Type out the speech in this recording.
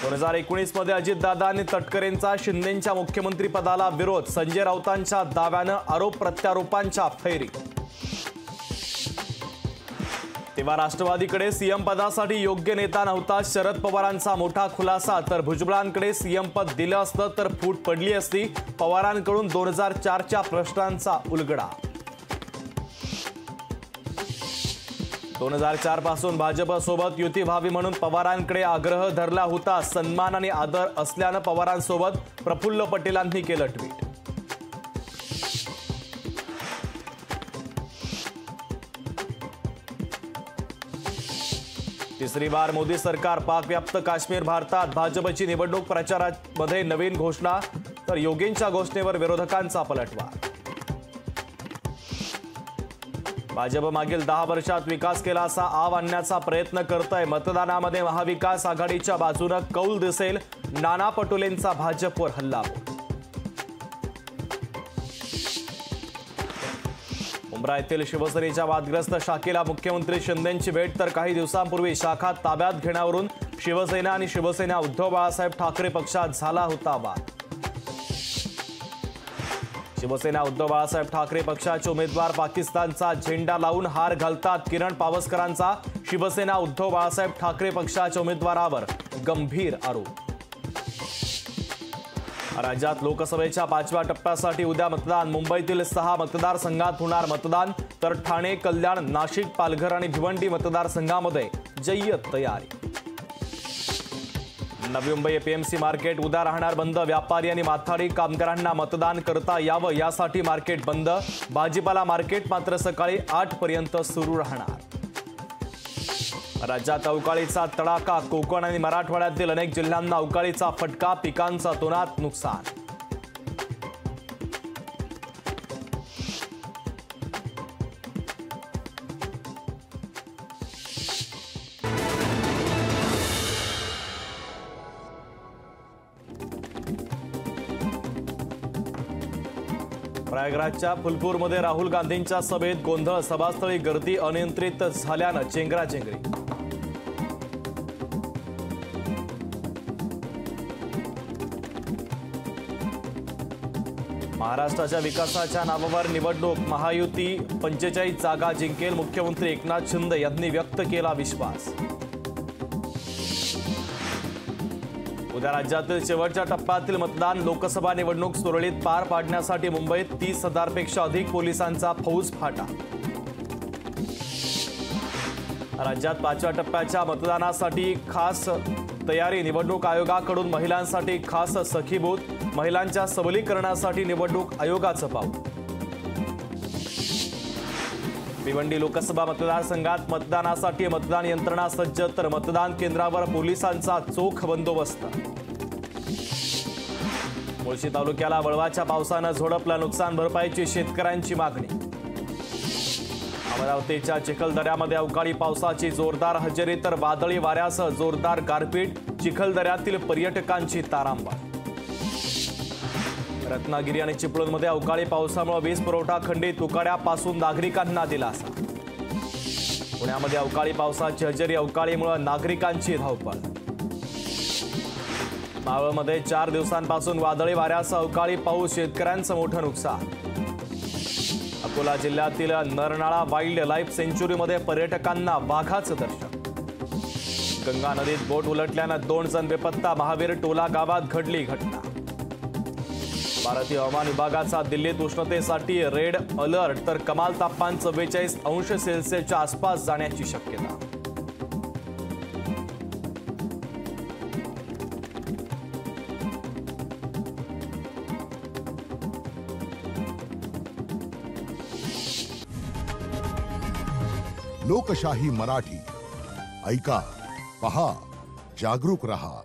2019 मध्ये अजितदादा आणि तटकरेंचा शिंदेंच्या मुख्यमंत्री पदाला विरोध, संजय राऊतांच्या दाव्यानं आरोप प्रत्यारोपांच्या फैरी। तेव्हा राष्ट्रवादीकडे सीएम पदासाठी योग्य नेता नव्हता, शरद पवारांचा मोठा खुलासा। तर भुजबळांकडे सीएम पद दिलं असतं तर फूट पडली असती, पवारांकडून 2004च्या प्रश्नांचा उलगडा। 2004 पासून भाजपसोबत युती व्हावी म्हणून पवारांकडे आग्रह धरला होता, सन्मान आणि आदर असल्यानं पवारांसोबत प्रफुल्ल पटेलांनी केलं ट्विट। तिसरी बार मोदी सरकार, पाकव्याप्त काश्मीर भारतात, भाजपची निवडणूक प्रचारामध्ये नवीन घोषणा, तर योगींच्या घोषणेवर विरोधकांचा पलटवार। भाजप मागील 10 वर्षात विकास केला असा आव आणण्याचा प्रयत्न करतोय, मतदानामध्ये महाविकास आघाडीच्या बाजूने कौल दिसेल, नाना पटोलेंचा भाजपवर हल्लाबोल। मुंब्रा येथील शिवसेनेच्या वादग्रस्त शाखेला मुख्यमंत्री शिंदेंची भेट, तर काही दिवसांपूर्वी शाखा ताब्यात घेण्यावरून शिवसेना आणि शिवसेना उद्धव बाळासाहेब ठाकरे पक्षात झाला होता वाद। शिवसेना उद्धव बाळासाहेब ठाकरे पक्षाचे उमेदवार पाकिस्तानचा झेंडा लावून हार घालतात, किरण पावसकरांचा शिवसेना उद्धव बाळासाहेब ठाकरे पक्षाच्या उमेदवारावर गंभीर आरोप। राज्यात लोकसभेच्या 5व्या टप्प्यासाठी उद्या मतदान, मुंबईतील 6 मतदारसंघात होणार मतदान, तर ठाणे, कल्याण, नाशिक, पालघर आणि भिवंडी मतदारसंघामध्ये जय्यत तयारी। नवी मुंबई एपीएमसी मार्केट उद्या राहणार बंद, व्यापारी आणि माथाडी कामगारांना मतदान करता यावं यासाठी मार्केट बंद, भाजीपाला मार्केट मात्र सकाळी 8 पर्यंत सुरू राहणार। राज्यात अवकाळीचा तडाखा, कोकण आणि मराठवाड्यातील अनेक जिल्ह्यांना अवकाळीचा फटका, पिकांचा तोनात नुकसान। प्रयागराजच्या फुलपूरमध्ये राहुल गांधींच्या सभेत गोंधळ, सभास्थळी गर्दी अनियंत्रित झाल्यानं चेंगराचेंगरी। महाराष्ट्राच्या विकासाच्या नावावर निवडणूक, महायुती 45 जागा जिंकेल, मुख्यमंत्री एकनाथ शिंदे यांनी व्यक्त केला विश्वास। उद्या राज्यातील शेवटच्या टप्प्यातील मतदान, लोकसभा निवडणूक सुरळीत पार पाडण्यासाठी मुंबईत 30,000 पेक्षा अधिक पोलिसांचा फौजफाटा। राज्यात 5व्या टप्प्याच्या मतदानासाठी खास तयारी, निवडणूक आयोगाकडून महिलांसाठी खास सखीबूथ, महिलांच्या सबलीकरणासाठी निवडणूक आयोगाचं पाऊल। भिवंडी लोकसभा मतदारसंघात मतदानासाठी मतदान यंत्रणा सज्ज, तर मतदान केंद्रावर पोलिसांचा चोख बंदोबस्त। मुळशी तालुक्याला वळवाच्या पावसानं झोडपलं, नुकसान भरपाईची शेतकऱ्यांची मागणी। अमरावतीच्या चिखलदऱ्यामध्ये अवकाळी पावसाची जोरदार हजेरी, तर वादळी वाऱ्यासह जोरदार गारपीट, चिखलदऱ्यातील पर्यटकांची तारांबळ। रत्नागिरी आणि चिपळूणमध्ये अवकाळी पावसामुळे वीज पुरवठा खंडित, उकाड्यापासून नागरिकांना दिलासा। पुण्यामध्ये अवकाळी पावसाची हजेरी, अवकाळीमुळे नागरिकांची धावपळ। मावळमध्ये 4 दिवसांपासून वादळी वाऱ्यासह अवकाळी पाऊस, शेतकऱ्यांचं मोठं नुकसान। अकोला जिल्ह्यातील नरनाळा वाईल्ड लाईफ सेंच्युरीमध्ये पर्यटकांना वाघाचं दर्शन। गंगा नदीत बोट उलटल्यानं 2 जण बेपत्ता, महावीर टोला गावात घडली घटना। भारतीय हवामान विभागाचा दिल्लीत उष्णतेसाठी रेड अलर्ट, तर कमाल तापमान 44 अंश सेल्सिअसच्या आसपास जाण्याची शक्यता। लोकशाही मराठी, ऐका, पहा, जागरूक रहा।